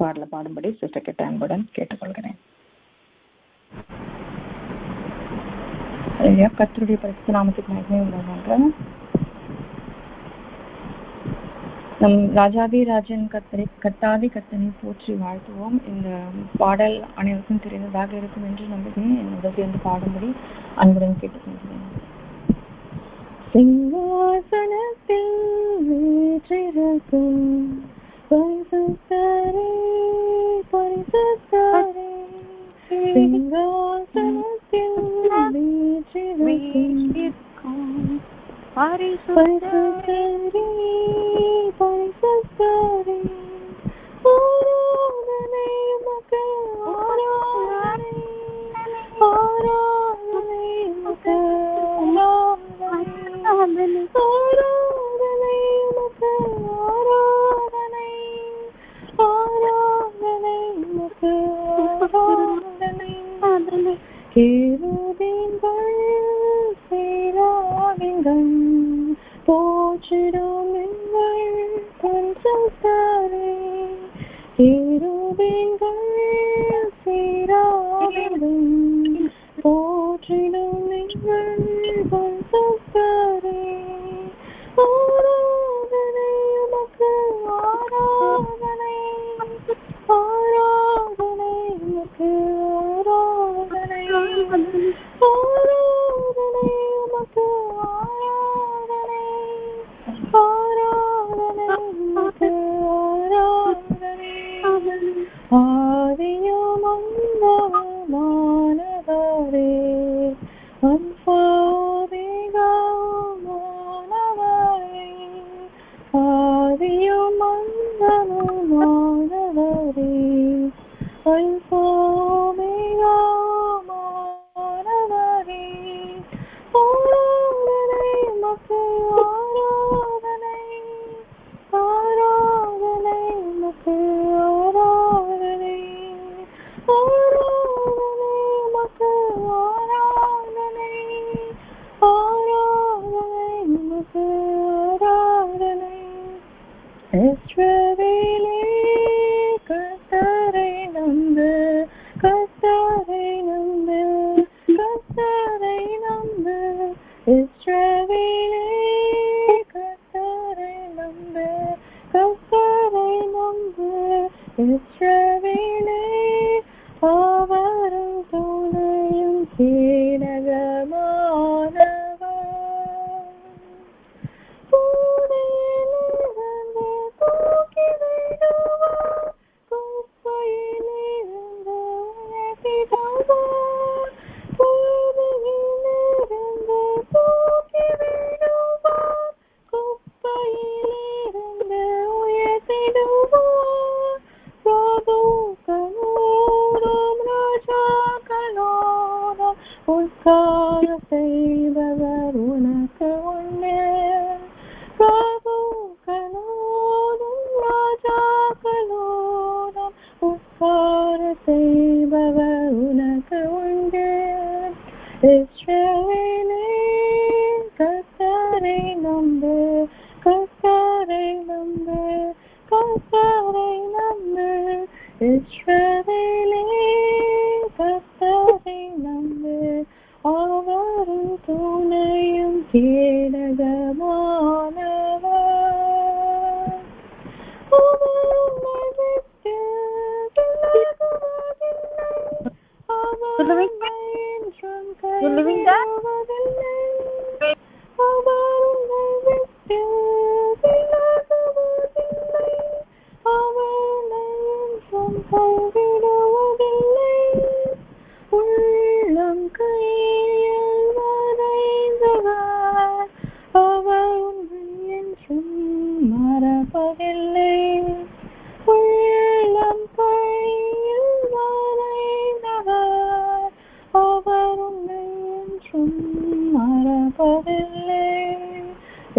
பாடல பாடும்படி சிஸ்டர் கிட்ட அன்புடன் கேட்டுக்கொள்கிறேன். கர்த்தருடைய பரிசுத்த நாமத்துக்கு மகிமை உண்டாக. நம் ராஜாதி ராஜன் கர்த்தாதி கர்த்தனை போற்றி வாழ்த்துவோம். இந்த பாடல் அனைவருக்கும் தெரிந்ததாக இருக்கும் என்று நம்புகிறேன். என்னோட சேர்ந்து பாடும்படி அன்புடன் கேட்டுக்கொள்கிறேன். சிங்காசனத்தில் வீற்றிருக்கும் பரிசுத்தரே பரிசுத்தரே, சிங்காசனத்தில் வீற்றிருக்கும் பரிசுத்தரே பரிசுத்தரே, ஆராதனை உமக்கு ஆராதனை ஆராதனை உமக்கு ஆராதனை ஆராதனை உமக்கு ஆராதனை ஆராதனை உமக்கு ஆராதனை. கேருபீன்கள் சேராவின்கள் போற்றிடும் எங்கள் பரிசுத்தரே, கேருபீன்கள் சேராவின்கள் போற்றிடும் எங்கள் பரிசுத்தரே, ஆராதனை உமக்கு ஆராதனை ஆராதனை உமக்கு ஆராதனை ஆராதனை உமக்கு ஆராதனை ஆராதனை உமக்கு ஆராதனை. ஆதியும் அந்தமுமானவரே, அல்பாதிகமானவரே, ஆதியும் அந்தமுமானவரே, அல்பாதிகமானவரே, ஆராதனை உமக்கு ஆராதனை ஆராதனை உமக்கு ஆராதனை ஆராதனை உமக்கு ஆராதனை ஆராதனை உமக்கு ஆராதனை. இஸ்ரவேலே கர்த்தரை நம்பு, கர்த்தரை நம்பு, கர்த்தரை நம்பு, இஸ்ரவேலே கர்த்தரை நம்பு, கர்த்தரை நம்பு, இஸ்ரவேலே அவரும் துணையும் கேடகமானவர். பூனையிலிருந்து தூக்கி விடுவார், குப்பையிலிருந்து உயர்த்திடுவார், பூனையிலிருந்து தூக்கி விடுவார், குப்பையிலிருந்து உயர்த்திடுவார். பிரபுக்களோடும் ராஜாக்களோடும் உட்கார செய்பவர் உனக்கு உண்டு. பிரபுக்களோடும் ராஜாக்களோடும் உட்கார செய்பவர் உனக்கு உண்டு. இஸ்ரவேலே கர்த்தரை நம்பு, கர்த்தரை நம்பு, கர்த்தரை நம்பு, இஸ்ரவேலே கர்த்தரை நம்பு, அவரும் துணையும் கேடகமானவர். அவரை விட்டு விலகுவதில்லை, அவரை என்றும் கைவிடுவதில்லை, அவரை விட்டு விலகுவதில்லை, அவரை என்றும் கைவிடுவதில்லை. உள்ளம் கையில் வரைந்தவர் அவர் உன்னை என்றும் மறப்பதில்லை. உள்ளம் கையில் வரைந்தவர் அவர் உன்னை என்றும் மறப்பதில்லை.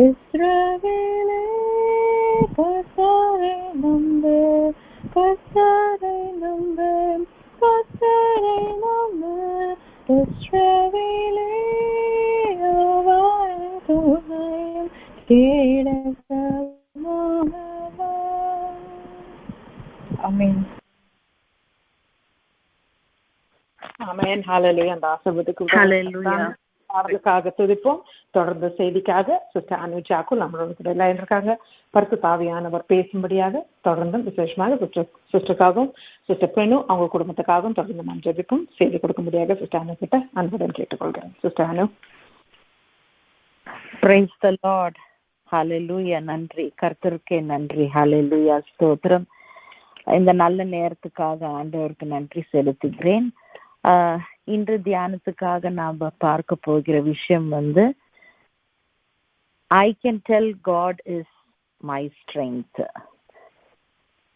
இஸ்ரவேலே கர்த்தரை நம்பு, கர்த்தரை நம்பு, ஆமென். ஆமென். ஹல்லேலூயா. அந்த ஆசீர்வாதத்துக்கு அவர்களுக்காக துதிப்போம். தொடர்ந்து செய்திக்காக சிஸ்டர் அனு ஜாக்கு நம்மளோட கூட எல்லாம் இருக்காங்க. பரிசுத்த ஆவியானவர் பேசும்படியாக தொடர்ந்து விசேஷமாக சிஸ்டருக்காகவும் சிஸ்டர் பெண்ணு அவங்க குடும்பத்துக்காகவும் தொடர்ந்து நாம் ஜெபிப்போம். செய்தி கொடுக்கும்படியாக சிஸ்டர் அனு கிட்ட அன்புடன் கேட்டுக்கொள்கிறேன். Sister Anu. Praise the Lord. Hallelujah. நன்றி கர்த்தருக்கே நன்றி. ஹல்லேலூயா. ஸ்தோத்திரம். இந்த நல்ல நேரத்துக்காக ஆண்டவருக்கு நன்றி செலுத்துகிறேன். இன்று தியானத்துக்காக நாம் பார்க்க போகிற விஷயம் I can tell God is my strength.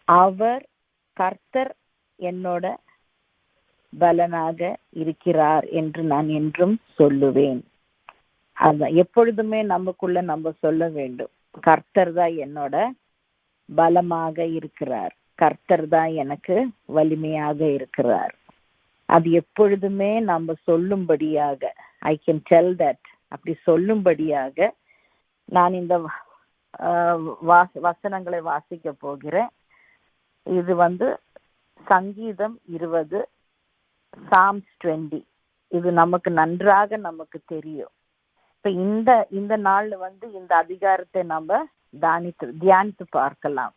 அவர் கர்த்தர் என்னோட பலனாக இருக்கிறார் என்று நான் என்றும் சொல்லுவேன். அதான் எப்பொழுதுமே நமக்குள்ள நம்ம சொல்ல வேண்டும், கர்த்தர் தான் என்னோட பலமாக இருக்கிறார், கர்த்தர் தான் எனக்கு வலிமையாக இருக்கிறார். அது எப்பொழுதுமே நம்ம சொல்லும்படியாக ஐ கேன் டெல் தட், அப்படி சொல்லும்படியாக நான் இந்த வசனங்களை வாசிக்க போகிறேன். இது சங்கீதம் 20, Psalms 20. இது நமக்கு நன்றாக நமக்கு தெரியும். இப்ப இந்த நாள்ல இந்த அதிகாரத்தை நம்ம தியானித்து பார்க்கலாம்.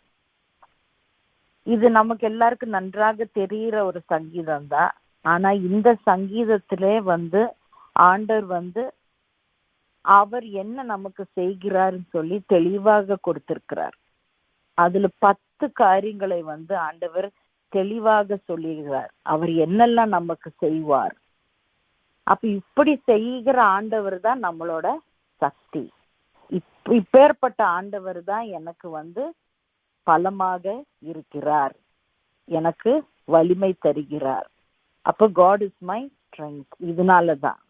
இது நமக்கு எல்லாருக்கும் நன்றாக தெரிகிற ஒரு சங்கீதம் தான். ஆனா இந்த சங்கீதத்திலே ஆண்டவர் அவர் என்ன நமக்கு செய்கிறாருன்னு சொல்லி தெளிவாக கொடுத்திருக்கிறார். அதுல 10 காரியங்களை ஆண்டவர் தெளிவாக சொல்லுகிறார். அவர் என்னெல்லாம் நமக்கு செய்வார். அப்ப இப்படி செய்கிற ஆண்டவர் தான் நம்மளோட சக்தி. இப்பேற்பட்ட ஆண்டவர் தான் எனக்கு பலமாக இருக்கிறார், எனக்கு வலிமை தருகிறார். அப்ப God is my strength. இதனாலதான்.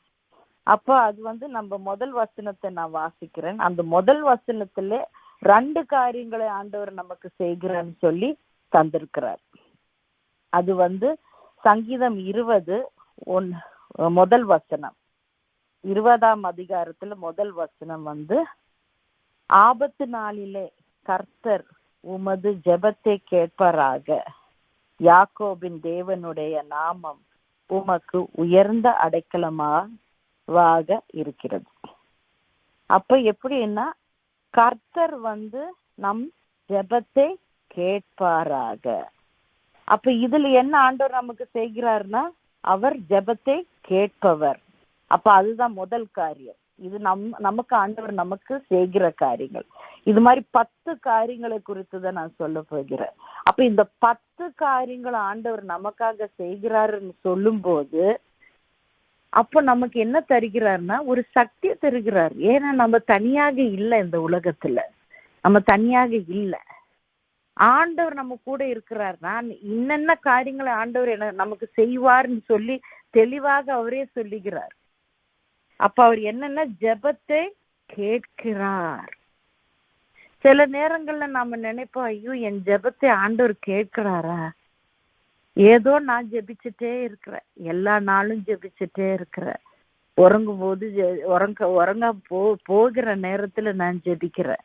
அப்ப அது நம்ம முதல் வசனத்தை நான் வாசிக்கிறேன். அந்த முதல் வசனத்திலே 2 காரியங்களை ஆண்டவர் நமக்கு செய்கிறான்னு சொல்லி தந்திருக்கிறார். அது சங்கீதம் 20 முதல் வசனம், 20ஆம் அதிகாரத்துல முதல் வசனம் ஆபத்து நாளிலே கர்த்தர் உமது ஜெபத்தை கேட்பாராக, யாக்கோபின் தேவனுடைய நாமம் உமக்கு உயர்ந்த அடைக்கலமாக இருக்கிறது. அப்ப எப்படின்னா கர்த்தர் நம் ஜெபத்தை கேட்பாராக. அப்ப இதுல என்ன ஆண்டவர் நமக்கு செய்கிறார்னா அவர் ஜெபத்தை கேட்பவர். அப்ப அதுதான் முதல் காரியம். இது நமக்கு ஆண்டவர் நமக்கு செய்கிற காரியங்கள். இது மாதிரி 10 காரியங்களை குறித்து தான் நான் சொல்ல போகிறேன். அப்ப இந்த 10 காரியங்கள் ஆண்டவர் நமக்காக செய்கிறாருன்னு சொல்லும் போது அப்ப நமக்கு என்ன தருகிறார்னா ஒரு சக்தியை தருகிறார். ஏன்னா நம்ம தனியாக இல்லை, இந்த உலகத்துல நம்ம தனியாக இல்லை. ஆண்டவர் நம்ம கூட இருக்கிறார். நான் இன்னென்ன காரியங்களை ஆண்டவர் நமக்கு செய்வார்னு சொல்லி தெளிவாக அவரே சொல்லுகிறார். அப்ப அவர் என்னன்னா ஜெபத்தை கேட்கிறார். சில நேரங்கள்ல நாம நினைப்போம், ஐயோ என் ஜெபத்தை ஆண்டவர் கேட்கிறாரா? ஏதோ நான் ஜெபிச்சுட்டே இருக்கிறேன், எல்லா நாளும் ஜெபிச்சுட்டே இருக்கிறேன். உறங்கும் போது உறங்க போகிற நேரத்துல நான் ஜெபிக்கிறேன்,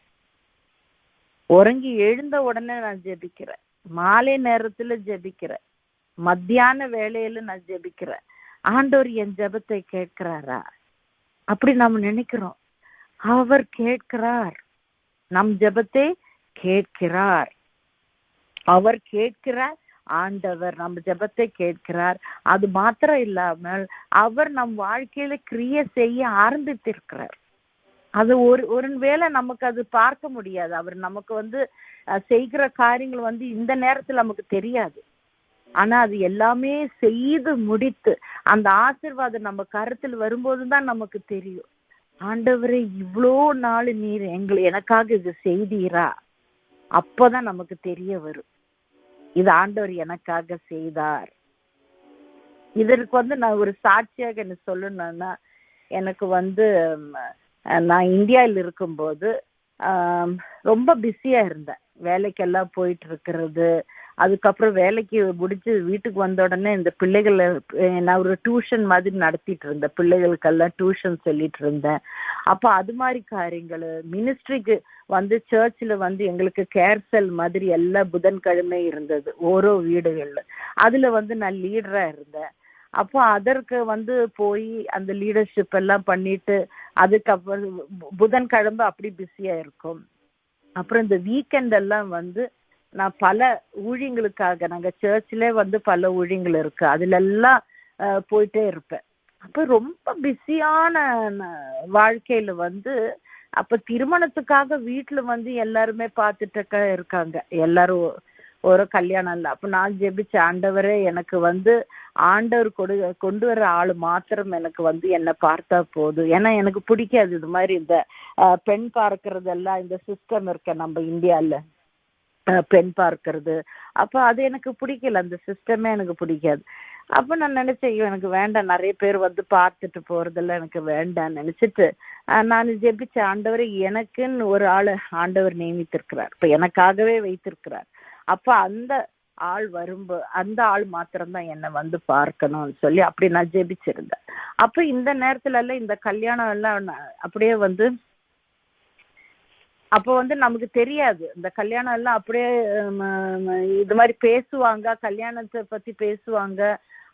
உறங்கி எழுந்த உடனே நான் ஜெபிக்கிறேன், மாலை நேரத்துல ஜெபிக்கிறேன், மத்தியான வேளையில நான் ஜெபிக்கிறேன். ஆண்டவர் என் ஜெபத்தை கேட்கிறாரா? அப்படி நாம நினைக்கிறோம். அவர் கேட்கிறார், நம் ஜெபத்தை கேட்கிறார். அவர் கேட்கிறார், ஆண்டவர் நம்ம ஜெபத்தை கேட்கிறார். அது மாத்திரம் இல்லாமல் அவர் நம் வாழ்க்கையில கிரியை செய்ய ஆரம்பித்திருக்கிறார். அது ஒரு வேளை நமக்கு அது பார்க்க முடியாது. அவர் நமக்கு செய்கிற காரியங்கள் இந்த நேரத்துல நமக்கு தெரியாது. ஆனா அது எல்லாமே செய்து முடித்து அந்த ஆசீர்வாதம் நம்ம கருத்தில் வரும்போதுதான் நமக்கு தெரியும், ஆண்டவரே இவ்வளோ நாள் நீர் எனக்காக இது செய்தீரா? அப்பதான் நமக்கு தெரிய வரும், இது ஆண்டவர் எனக்காக செய்தார். இதற்கு நான் ஒரு சாட்சியாக என்ன சொல்லணும்னா, எனக்கு நான் இந்தியாவில் இருக்கும்போது ரொம்ப பிஸியா இருந்தேன். வேலைக்கெல்லாம் போயிட்டு இருக்கிறது, அதுக்கப்புறம் வேலைக்கு முடிச்சு வீட்டுக்கு வந்த உடனே இந்த பிள்ளைகளை நான் ஒரு டியூஷன் மாதிரி நடத்திட்டு இருந்தேன், பிள்ளைகளுக்கெல்லாம் டியூஷன் சொல்லிட்டு இருந்தேன். அப்போ அது மாதிரி காரியங்கள் மினிஸ்ட்ரிக்கு வந்து சர்ச்சில் வந்து எங்களுக்கு கேர் செல் மாதிரி எல்லா புதன்கிழமை இருந்தது ஓரோ வீடுகள்ல. அதுல வந்து நான் லீடரா இருந்தேன். அப்போ அதற்கு வந்து போய் அந்த லீடர்ஷிப் எல்லாம் பண்ணிட்டு அதுக்கப்புறம் புதன்கிழமை அப்படி பிஸியா இருக்கும். அப்புறம் இந்த வீக்கெண்ட் எல்லாம் வந்து நான் பல ஊழியங்களுக்காக, நாங்க சர்ச்சிலே வந்து பல ஊழியங்கள் இருக்கு, அதுல எல்லாம் போயிட்டே இருப்பேன். அப்ப ரொம்ப பிஸியான வாழ்க்கையில வந்து அப்ப திருமணத்துக்காக வீட்டுல வந்து எல்லாருமே பார்த்துட்டு இருக்காங்க, எல்லாரும் ஒரு கல்யாணம் இல்லை. அப்ப நான் ஜெபிச்ச, ஆண்டவரே எனக்கு வந்து ஆண்டவர் கொண்டு வர ஆளு மாத்திரம் எனக்கு வந்து என்னை பார்த்தா போதும். ஏன்னா எனக்கு பிடிக்காது இது மாதிரி இந்த பெண் பார்க்கறதெல்லாம், இந்த சிஸ்டம் இருக்க நம்ம இந்தியால பெண் பார்க்கறது. அப்ப அது எனக்கு பிடிக்கல, அந்த சிஸ்டமே எனக்கு பிடிக்காது. அப்ப நான் நினைச்சேன், எனக்கு வேண்டாம், நிறைய பேர் வந்து பார்த்துட்டு போறதெல்லாம் எனக்கு வேண்டாம்னு நினைச்சிட்டு நான் ஜெபிச்ச, ஆண்டவரை எனக்குன்னு ஒரு ஆளை ஆண்டவர் நியமித்திருக்கிறார், இப்ப எனக்காகவே வைத்திருக்கிறார். அப்ப அந்த ஆள் வரும்போது அந்த ஆள் மாத்திரம்தான் என்னை வந்து பார்க்கணும்னு சொல்லி அப்படி நான் ஜெபிச்சிருந்தேன். அப்ப இந்த நேரத்துல எல்லாம் இந்த கல்யாணம் எல்லாம் அப்படியே வந்து அப்போ வந்து நமக்கு தெரியாது, இந்த கல்யாணம் எல்லாம் அப்படியே இது மாதிரி பேசுவாங்க, கல்யாணத்தை பத்தி பேசுவாங்க,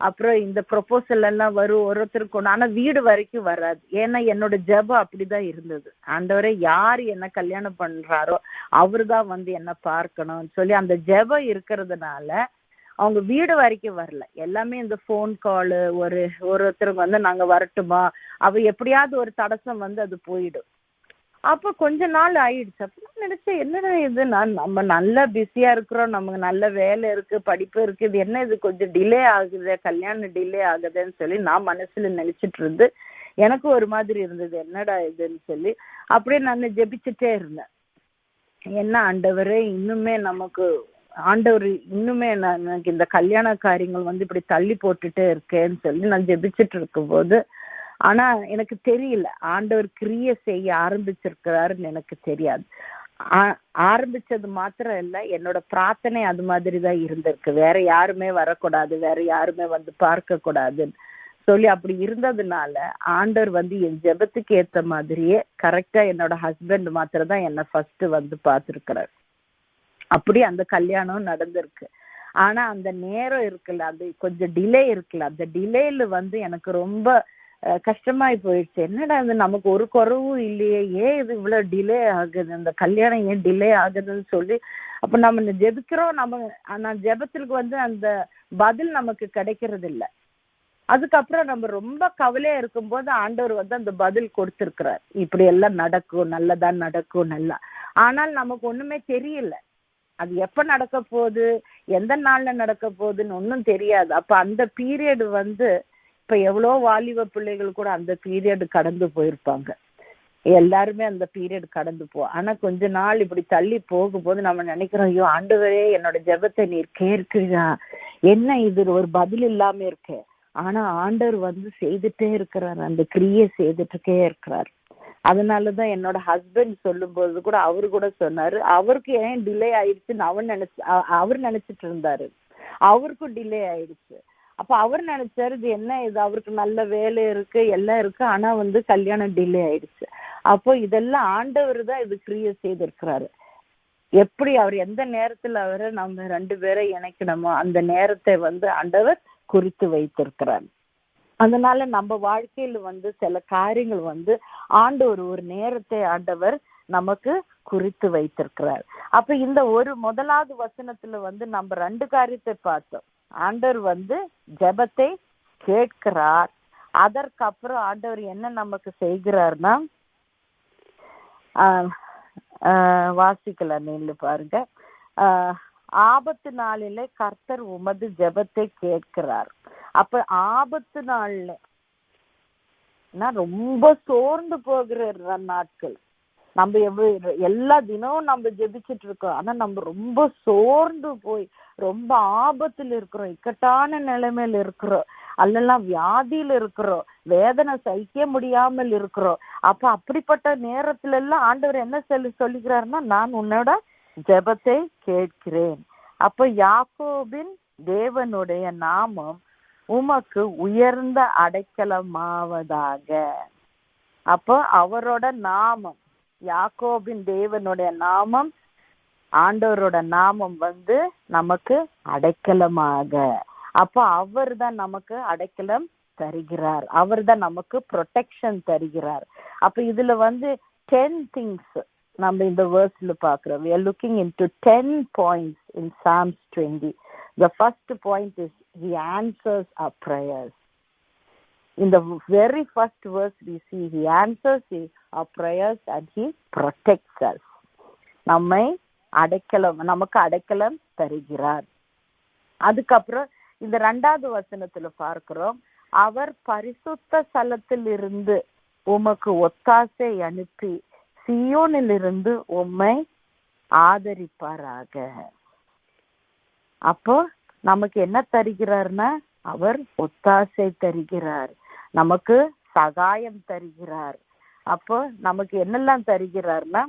அப்புறம் இந்த ப்ரொபோசல் எல்லாம் வரும் ஒருத்தருக்கு ஒன்று, ஆனா வீடு வரைக்கும் வராது. ஏன்னா என்னோட ஜெபம் அப்படிதான் இருந்தது, ஆண்டவரே யார் என்ன கல்யாணம் பண்றாரோ அவரு தான் வந்து என்ன பார்க்கணும்னு சொல்லி அந்த ஜெபம் இருக்கிறதுனால அவங்க வீடு வரைக்கும் வரல. எல்லாமே இந்த ஃபோன் காலு, ஒருத்தருக்கு வந்து நாங்க வரட்டுமா, அவ எப்படியாவது ஒரு தடசம் வந்து அது போயிடும். அப்போ கொஞ்ச நாள் ஆயிடுச்சு. அப்போ நினைச்சேன், என்னடா இது, நம்ம நல்லா பிஸியா இருக்கிறோம், நமக்கு நல்ல வேலை இருக்கு, படிப்பு இருக்கு, இது என்ன இது கொஞ்சம் டிலே ஆகுது, கல்யாணம் டிலே ஆகுதுன்னு சொல்லி நான் மனசுல நினைச்சிட்டு இருந்து எனக்கு ஒரு மாதிரி இருந்தது, என்னடா இதுன்னு சொல்லி அப்படியே நான் ஜெபிச்சுட்டே இருந்தேன். என்ன ஆண்டவரே, இன்னுமே நமக்கு ஆண்டவர் இன்னுமே எனக்கு இந்த கல்யாண காரியங்கள் வந்து இப்படி தள்ளி போட்டுட்டே இருக்கேன்னு சொல்லி நான் ஜெபிச்சுட்டு இருக்கும்போது, ஆனா எனக்கு தெரியல ஆண்டவர் கிரியை செய்ய ஆரம்பிச்சிருக்கிறாருன்னு எனக்கு தெரியாது. ஆரம்பிச்சது மாத்திரம் இல்லை, என்னோட பிரார்த்தனை அது மாதிரி தான் இருந்திருக்கு, வேற யாருமே வரக்கூடாது, வேற யாருமே வந்து பார்க்க கூடாதுன்னு சொல்லி அப்படி இருந்ததுனால ஆண்டவர் வந்து என் ஜெபத்துக்கு ஏத்த மாதிரியே கரெக்டா என்னோட ஹஸ்பண்ட் மாத்திரம் தான் என்னை ஃபர்ஸ்ட் வந்து பார்த்துருக்கிறார். அப்படி அந்த கல்யாணம் நடந்திருக்கு. ஆனா அந்த நேரம் இருக்குல்ல, அது கொஞ்சம் டிலே இருக்குல்ல, அந்த டிலேல வந்து எனக்கு ரொம்ப கஷ்டமாயி போயிடுச்சு. என்னடா இது, நமக்கு ஒரு குறவும் இல்லையே, ஏன் இது இவ்வளவு டிலே ஆகுது, இந்த கல்யாணம் ஏன் டிலே ஆகுதுன்னு சொல்லி அப்ப நம்ம ஜெபிக்கிறோம், நான் ஜெபத்திற்கு வந்து அந்த பதில் நமக்கு கிடைக்கிறது இல்லை. அதுக்கப்புறம் நம்ம ரொம்ப கவலையா இருக்கும்போது ஆண்டவர் வந்து அந்த பதில் கொடுத்திருக்கிறார், இப்படி எல்லாம் நடக்கும், நல்லதான் நடக்கும் நல்லா. ஆனால் நமக்கு ஒண்ணுமே தெரியல, அது எப்ப நடக்க போகுது, எந்த நாள்ல நடக்க போகுதுன்னு ஒன்றும் தெரியாது. அப்ப அந்த பீரியட் வந்து இப்ப எவ்வளோ வாலிப பிள்ளைகள் கூட அந்த பீரியட் கடந்து போயிருப்பாங்க, எல்லாருமே அந்த பீரியட் கடந்து ஆனா கொஞ்ச நாள் இப்படி தள்ளி போகும்போது நம்ம நினைக்கிறோம், ஐயோ ஆண்டவரே என்னோட ஜெபத்தை நீர் கேட்கிறீரா, என்ன இது ஒரு பதில் இல்லாம இருக்கு. ஆனா ஆண்டவர் வந்து செய்துட்டே இருக்கிறார், அந்த கிரியை செய்துட்டே இருக்கிறார். அதனாலதான் என்னோட ஹஸ்பண்ட் சொல்லும் போது கூட அவரு கூட சொன்னாரு, அவருக்கு ஏன் டிலே ஆயிடுச்சுன்னு அவர் நினைச்சிட்டு இருந்தாரு, அவருக்கும் டிலே ஆயிடுச்சு. அப்ப அவர் நினைச்சாரு, இது என்ன இது, அவருக்கு நல்ல வேலை இருக்கு, எல்லாம் இருக்கு, ஆனா வந்து கல்யாணம் டிலே ஆயிடுச்சு. அப்போ இதெல்லாம் ஆண்டவர் தான் இது கிரியை செய்திருக்கிறாரு. எப்படி அவர் எந்த நேரத்துல அவரை நம்ம 2 பேரை இணைக்கணுமோ அந்த நேரத்தை வந்து ஆண்டவர் குறித்து வைத்திருக்கிறார். அதனால நம்ம வாழ்க்கையில வந்து சில காரியங்கள் வந்து ஆண்டவர் ஒரு நேரத்தை ஆண்டவர் நமக்கு குறித்து வைத்திருக்கிறார். அப்ப இந்த முதலாவது வசனத்துல வந்து நம்ம 2 காரியத்தை பார்த்தோம். ஆண்டவர் வந்து ஜெபத்தை கேட்கிறார், அதற்கப்புறம் ஆண்டவர் என்ன நமக்கு செய்கிறார்னா வாசிக்கலாம், நீங்க பாருங்க, ஆபத்து நாளிலே கர்த்தர் உமது ஜெபத்தை கேட்கிறார். அப்ப ஆபத்து நாள்ல ரொம்ப சோர்ந்து போகிற நாட்கள், நம்ம எல்லா தினமும் நம்ம ஜெபிச்சுட்டு இருக்கோம், ஆனா நம்ம ரொம்ப சோர்ந்து போய் ரொம்ப ஆபத்துல இருக்கிறோம், இக்கட்டான நிலைமையில இருக்கிறோம், அல்லெல்லாம் வியாதியில இருக்கிறோம், வேதனை சகிக்க முடியாமல் இருக்கிறோம். அப்ப அப்படிப்பட்ட நேரத்துல எல்லாம் ஆண்டவர் என்ன சொல்லுகிறாருன்னா, நான் உன்னோட ஜெபத்தை கேட்கிறேன். அப்ப யாக்கோபின் தேவனுடைய நாமம் உமக்கு உயர்ந்த அடைக்கலமாவதாக. அப்போ அவரோட நாமம், யாக்கோபின் தேவனுடைய நாமம், ஆண்டவரோட நாமம் வந்து நமக்கு அடைக்கலமாக. அப்போ அவர் தான் நமக்கு அடைக்கலம் தருகிறார், அவர் தான் நமக்கு ப்ரொடெக்ஷன் தருகிறார். அப்ப இதுல வந்து 10 things நம்ம இந்த வேர்ஸ்ல பாக்குறோம். we are looking into 10 points in Psalms 20. The first point is he answers our prayers. In the very first verse we see he answers our prayers and he protects us. நமக்கு அடைக்கலம் தருகிறார். அதுக்கப்புறம் இந்த 2வது வசனத்துல பார்க்கிறோம், அவர் பரிசுத்த ஸ்தலத்தில் இருந்து உமக்கு ஒத்தாசை அனுப்பி சியோனிலிருந்து உம்மை ஆதரிப்பாராக. அப்போ நமக்கு என்ன தருகிறார்னா, அவர் ஒத்தாசை தருகிறார், நமக்கு சகாயம் தருகிறார். அப்போ நமக்கு என்னெல்லாம் தருகிறார்னா,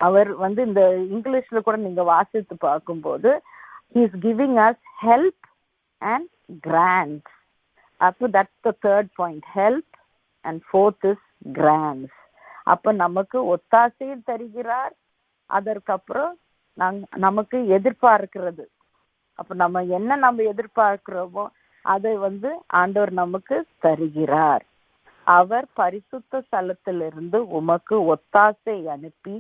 அவர் வந்து இந்த இங்கிலீஷ்ல கூட நீங்க வாசித்து பார்க்கும்போது he is giving us help and grants. அப்போ that's the third point, help, and fourth is grants. அப்ப நமக்கு ஒத்தாசையும் தருகிறார், அதற்கப்புறம் நமக்கு எதிர்பார்க்கிறது. அப்ப நம்ம எதிர்பார்க்கிறோமோ அதை வந்து ஆண்டவர் நமக்கு தருகிறார். அவர் பரிசுத்த ஸ்தலத்திலிருந்து உமக்கு ஒத்தாசை அனுப்பி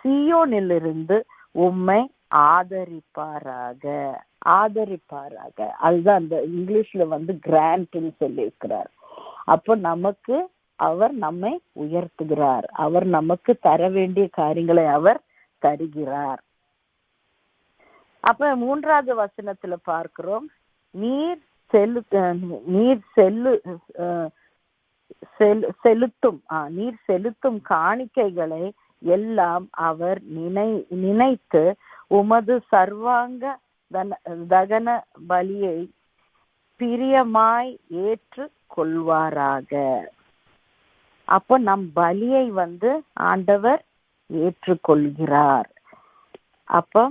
சியோனிலிருந்து உம்மை ஆதரிப்பாராக. அதுதான் அந்த இங்கிலீஷ்ல வந்து கிராண்ட்னு சொல்லி இருக்கிறார். அப்போ நமக்கு அவர் நம்மை உயர்த்துகிறார், அவர் நமக்கு தர வேண்டிய காரியங்களை அவர் தருகிறார். அப்ப 3வது வசனத்துல பார்க்கிறோம், நீர் செலுத்தும் காணிக்கைகளை எல்லாம் அவர் நினைத்து உமது சர்வாங்க தகன பலியை பிரியமாய் ஏற்று கொள்வாராக. அப்போ நம் பலியை வந்து ஆண்டவர் ஏற்றுக்கொள்கிறார். அப்ப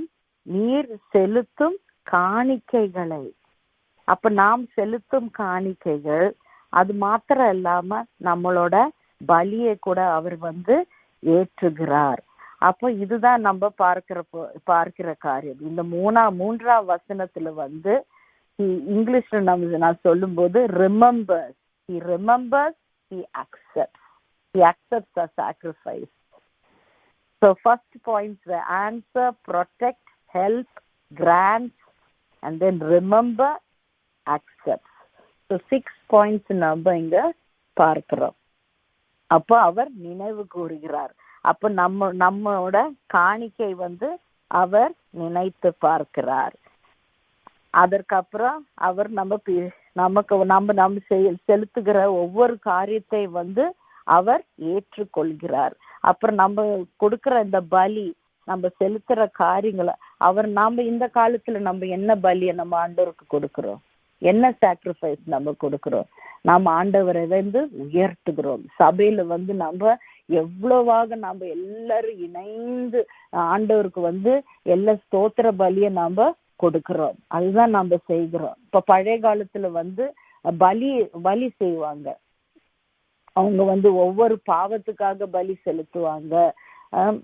நீர் செலுத்தும் காணிக்கைகளை, அப்ப நாம் செலுத்தும் காணிக்கைகள் அது மாத்திரம் இல்லாம நம்மளோட பலியை கூட அவர் வந்து ஏற்றுகிறார். அப்போ இதுதான் நம்ம பார்க்கிற காரியம். இந்த 3வது வசனத்துல வந்து இங்கிலீஷ்ல நான் சொல்லும் போது remembers, he accepts the sacrifice. So first point, the answer, protect, help, grant, and then remember, accepts. So 6 points நம்ம இங்க பார்க்கிறோம். அப்போ அவர் நினைவு கூறுகிறார். அப்ப நம்மோட காணிக்கை வந்து அவர் நினைத்து பார்க்கிறார். அதற்கப்புறம் அவர் நம்ம செலுத்துகிற ஒவ்வொரு காரியத்தை வந்து அவர் ஏற்றுக்கொள்கிறார். அப்புறம் நம்ம கொடுக்கிற இந்த பலி, நம்ம செலுத்துற காரியங்களை நாம இந்த காலத்துல நம்ம என்ன பலியை நம்ம ஆண்டவருக்கு கொடுக்கிறோம், என்ன சாக்ரிஃபைஸ் நம்ம கொடுக்கிறோம், நாம் ஆண்டவரை வந்து உயர்த்துகிறோம். சபையில வந்து நம்ம எவ்வளவாக நாம எல்லாரும் இணைந்து ஆண்டவருக்கு வந்து எல்லா ஸ்தோத்திர பலியை நாம கொடுக்கிறோம். அதுதான் நம்ம செய்கிறோம். இப்ப பழைய காலத்துல வந்து பலி செய்வாங்க, அவங்க வந்து ஒவ்வொரு பாவத்துக்காக பலி செலுத்துவாங்க,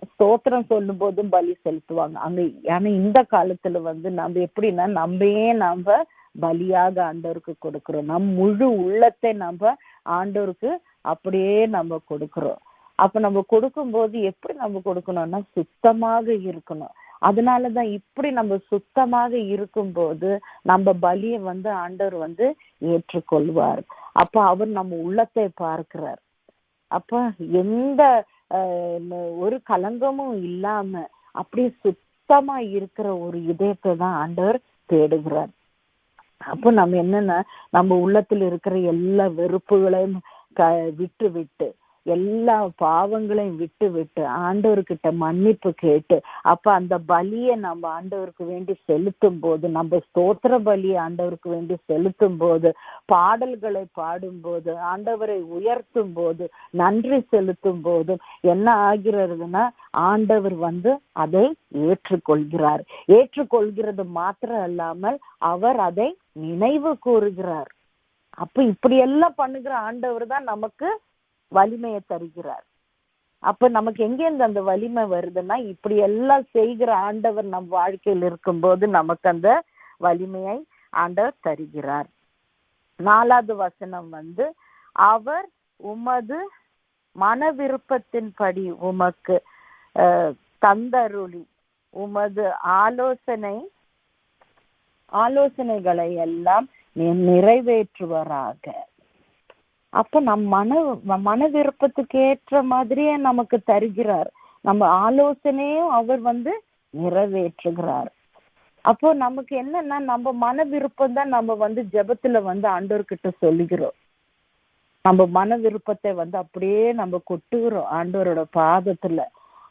ஸ்தோத்திரம் சொல்லும் போதும் பலி செலுத்துவாங்க. ஆனா இந்த காலத்துல வந்து நம்ம எப்படின்னா நம்ம பலியாக ஆண்டவருக்கு கொடுக்கிறோம். நம் முழு உள்ளத்தை நம்ம ஆண்டவருக்கு அப்படியே நம்ம கொடுக்கிறோம். அப்ப நம்ம கொடுக்கும்போது எப்படி நம்ம கொடுக்கணும்னா சுத்தமாக இருக்கணும். அதனாலதான் இப்படி நம்ம சுத்தமாக இருக்கும்போது நம்ம பலியை வந்து ஆண்டவர் வந்து ஏற்றுக்கொள்வார். அப்ப அவர் நம்ம உள்ளத்தை பார்க்கிறார். அப்ப எந்த ஒரு கலங்கமும் இல்லாம அப்படியே சுத்தமா இருக்கிற ஒரு இதயத்தை தான் ஆண்டவர் தேடுகிறார். அப்போ நம்ம என்னன்னா நம்ம உள்ளத்துல இருக்கிற எல்லா வெறுப்புகளையும் விட்டு எல்லா பாவங்களையும் விட்டு விட்டு ஆண்டவர்கிட்ட மன்னிப்பு கேட்டு அப்ப அந்த பலியை நம்ம ஆண்டவருக்கு வேண்டி செலுத்தும் போது, நம்ம ஸ்தோத்திர பலியை ஆண்டவருக்கு வேண்டி செலுத்தும் போது, பாடல்களை பாடும்போது, ஆண்டவரை உயர்த்தும் போது, நன்றி செலுத்தும் போது என்ன ஆகிறதுன்னா ஆண்டவர் அதை ஏற்றுக்கொள்கிறார். ஏற்றுக்கொள்கிறது மாத்திரம் அல்லாமல் அவர் அதை நினைவு கூறுகிறார். அப்ப இப்படி எல்லாம் பண்ணுகிற ஆண்டவர் தான் நமக்கு வலிமையை தருகிறார். அப்ப நமக்கு எங்கேருந்து அந்த வலிமை வருதுன்னா இப்படி எல்லாம் செய்கிற ஆண்டவர் நம் வாழ்க்கையில் இருக்கும்போது நமக்கு அந்த வலிமையை ஆண்டவர் தருகிறார். 4வது வசனம் அவர் உமது மன விருப்பத்தின்படி உமக்கு தந்தருளி உமது ஆலோசனைகளை எல்லாம் நிறைவேற்றுவராக. அப்ப நம் மன விருப்பத்துக்கு ஏற்ற மாதிரியே நமக்கு தருகிறார். நம்ம ஆலோசனையும் அவர் நிறைவேற்றுகிறார். அப்போ நமக்கு என்னன்னா நம்ம மன விருப்பம் தான் நம்ம ஜெபத்துல ஆண்டவர்கிட்ட சொல்லுகிறோம். நம்ம மன விருப்பத்தை அப்படியே நம்ம கொட்டுகிறோம் ஆண்டவரோட பாதத்துல.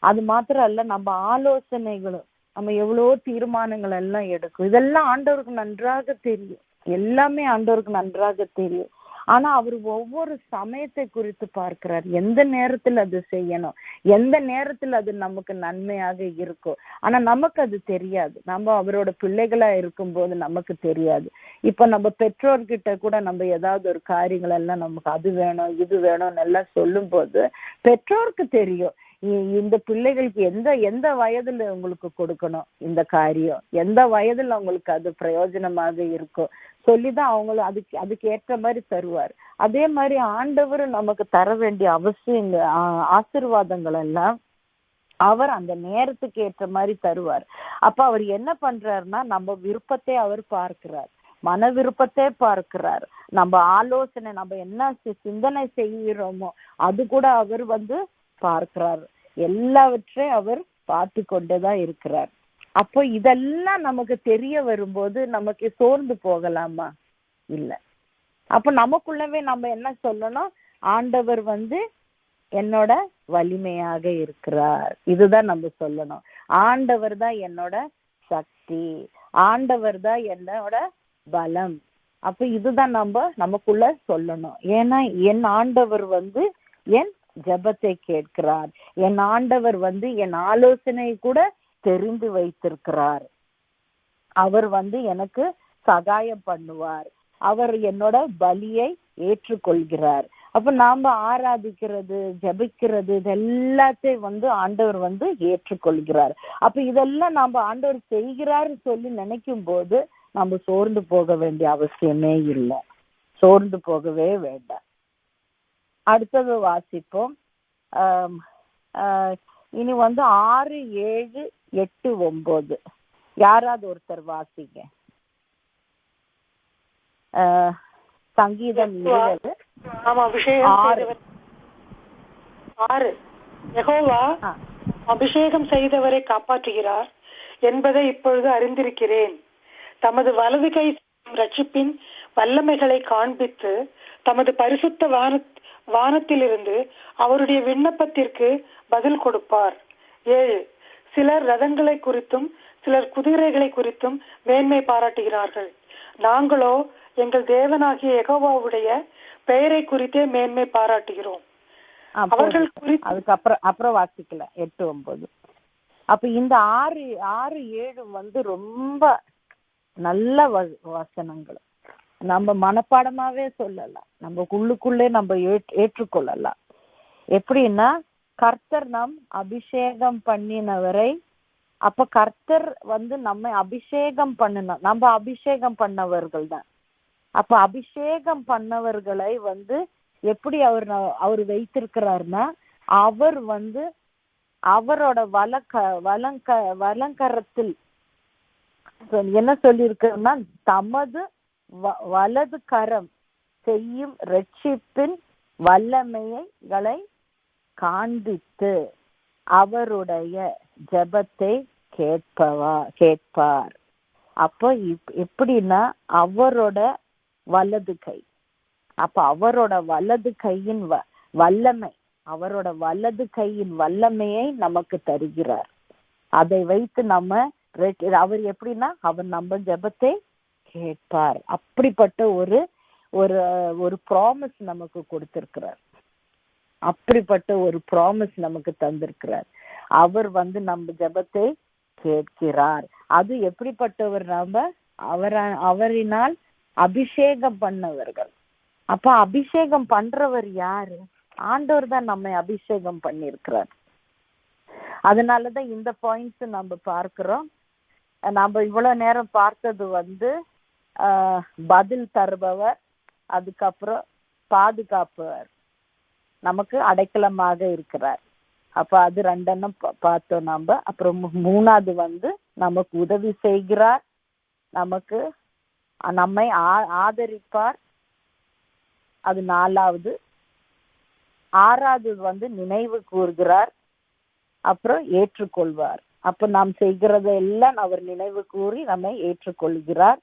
அது மாத்திரம் அல்ல, நம்ம ஆலோசனைகளும் நம்ம எவ்வளோ தீர்மானங்கள் எல்லாம் எடுக்கும். இதெல்லாம் ஆண்டவருக்கு நன்றாக தெரியும். எல்லாமே ஆண்டவருக்கு நன்றாக தெரியும். ஆனா அவர் ஒவ்வொரு சமயத்தை குறித்து பார்க்கிறார். எந்த நேரத்துல அது செய்யணும், எந்த நேரத்துல அது நமக்கு நன்மையாக இருக்கும். ஆனா நமக்கு அது தெரியாது. நம்ம அவரோட பிள்ளைகளா இருக்கும்போது நமக்கு தெரியாது. இப்ப நம்ம பெற்றோர்கிட்ட கூட நம்ம ஏதாவது ஒரு காரியங்கள் எல்லாம் நமக்கு அது வேணும் இது வேணும்னு எல்லாம் சொல்லும் போது பெற்றோருக்கு தெரியும் இந்த பிள்ளைகளுக்கு எந்த வயதுல உங்களுக்கு கொடுக்கணும், இந்த காரியம் எந்த வயதுல அவங்களுக்கு அது பிரயோஜனமாக இருக்கும் சொல்லிதான் அவங்களும் அதுக்கு ஏற்ற மாதிரி தருவார். அதே மாதிரி ஆண்டவர் நமக்கு தர வேண்டிய ஆசீர்வாதங்கள் எல்லாம் அவர் அந்த நேரத்துக்கு ஏற்ற மாதிரி தருவார். அப்ப அவர் என்ன பண்றாருன்னா நம்ம விருப்பத்தை அவர் பார்க்கிறார், மன விருப்பத்தை பார்க்கிறார். நம்ம ஆலோசனை நம்ம என்ன சிந்தனை செய்கிறோமோ அது கூட அவர் பார்க்கிறார். எல்லாவற்றையும் அவர் பார்த்து கொண்டுதான் இருக்கிறார். அப்போ இதெல்லாம் நமக்கு தெரிய வரும்போது நமக்கு சோர்ந்து போகலாமா? இல்லை. அப்ப நமக்குள்ளவே நம்ம என்ன சொல்லணும், ஆண்டவர் என்னோட வலிமையாக இருக்கிறார். இதுதான் நம்ம சொல்லணும். ஆண்டவர் தான் என்னோட சக்தி, ஆண்டவர் தான் என்னோட பலம். அப்ப இதுதான் நமக்குள்ள சொல்லணும். ஏன்னா என் ஆண்டவர் என் ஜெபத்தை கேட்கிறார். என் ஆண்டவர் என் ஆலோசனை கூட தெரிந்து வைத்திருக்கிறார். அவர் எனக்கு சகாயம் பண்ணுவார். அவர் என்னோட பலியை ஏற்றுக்கொள்கிறார். அப்ப நாம ஆராதிக்கிறது ஜெபிக்கிறது இது எல்லாத்தையும் ஆண்டவர் ஏற்றுக்கொள்கிறார். அப்ப இதெல்லாம் நாம ஆண்டவர் செய்கிறாரு சொல்லி நினைக்கும் போது நம்ம சோர்ந்து போக வேண்டிய அவசியமே இல்லை. சோர்ந்து போகவே வேண்டாம். அடுத்தது வாசிப்போம். இனி 6, 7, 8, 9 யாராவது ஒருத்தர் வாசிங்க. சங்கீதம் 20. யெகோவா அபிஷேகம் செய்தவரை காப்பாற்றுகிறார் என்பதை இப்பொழுது அறிந்திருக்கிறேன். தமது வலது கை ரட்சிப்பின் வல்லமைகளை காண்பித்து தமது பரிசுத்த வானத்திலிருந்து அவருடைய விண்ணப்பத்திற்கு பதில் கொடுப்பார். 7 சிலர் ரதங்களை குறித்தும் சிலர் குதிரைகளை குறித்தும் மேன்மை பாராட்டுகிறார்கள். நாங்களோ எங்கள் தேவனாகிய யெகோவாவுடைய பெயரை குறித்தே மேன்மை பாராட்டுகிறோம். அவர்கள் அப்புறம் வாசிக்கல 8, 9. அப்ப இந்த 6, 7 ரொம்ப நல்ல வசனங்கள். நம்ம மனப்பாடமாவே சொல்லலாம், நம்ம உள்ளுக்குள்ளே நம்ம ஏற்றுக்கொள்ளலாம். எப்படின்னா கர்த்தர் நம் அபிஷேகம் பண்ணினவரை, அப்ப கர்த்தர் நம்மை அபிஷேகம் பண்ணணும். நம்ம அபிஷேகம் பண்ணவர்கள் தான். அப்ப அபிஷேகம் பண்ணவர்களை எப்படி அவர் வைத்திருக்கிறார்னா அவர் அவரோட வலங்கரத்தில் என்ன சொல்லியிருக்கிறன்னா தமது வலது கரம் செய்யும் ரட்சிப்பின் வல்லமைகளை காண்பித்து அவருடைய ஜெபத்தை கேட்பார். அப்போ எப்படின்னா அவரோட வலது கை, அப்ப அவரோட வலது கையின் வல்லமை அவரோட வலது கையின் வல்லமையை நமக்கு தருகிறார். அதை வைத்து நம்ம அவர் எப்படின்னா அவர் நம்ம ஜெபத்தை கேட்பார். அப்படிப்பட்ட ஒரு ஒரு ஒரு ப்ராமிஸ் நமக்கு கொடுத்திருக்கிறார். அப்படிப்பட்ட ஒரு ப்ராமிஸ் நமக்கு தந்திருக்கிறார். அவர் நம்ம ஜெபத்தை கேட்கிறார். அது எப்படிப்பட்டவர்? நாம அவரினால் அபிஷேகம் பண்ணவர்கள். அப்ப அபிஷேகம் பண்றவர் யாரு? ஆண்டவர் தான் நம்மை அபிஷேகம் பண்ணியிருக்கிறார். அதனாலதான் இந்த பாயிண்ட்ஸ் நம்ம பார்க்கிறோம். நம்ம இவ்வளவு நேரம் பார்த்தது பதில் தருபவர், அதுக்கப்புறம் பாதுகாப்பவர், நமக்கு அடைக்கலமாக இருக்கிறார். அப்ப அது ரெண்டெண்ணம் பார்த்தோம் நம்ம. அப்புறம் மூணாவது நமக்கு உதவி செய்கிறார், நமக்கு நம்மை ஆதரிப்பார், அது நாலாவது. ஆறாவது நினைவு கூறுகிறார், அப்புறம் ஏற்றுக்கொள்வார். அப்ப நாம் செய்கிறதெல்லாம் அவர் நினைவு கூறி நம்மை ஏற்றுக்கொள்கிறார்.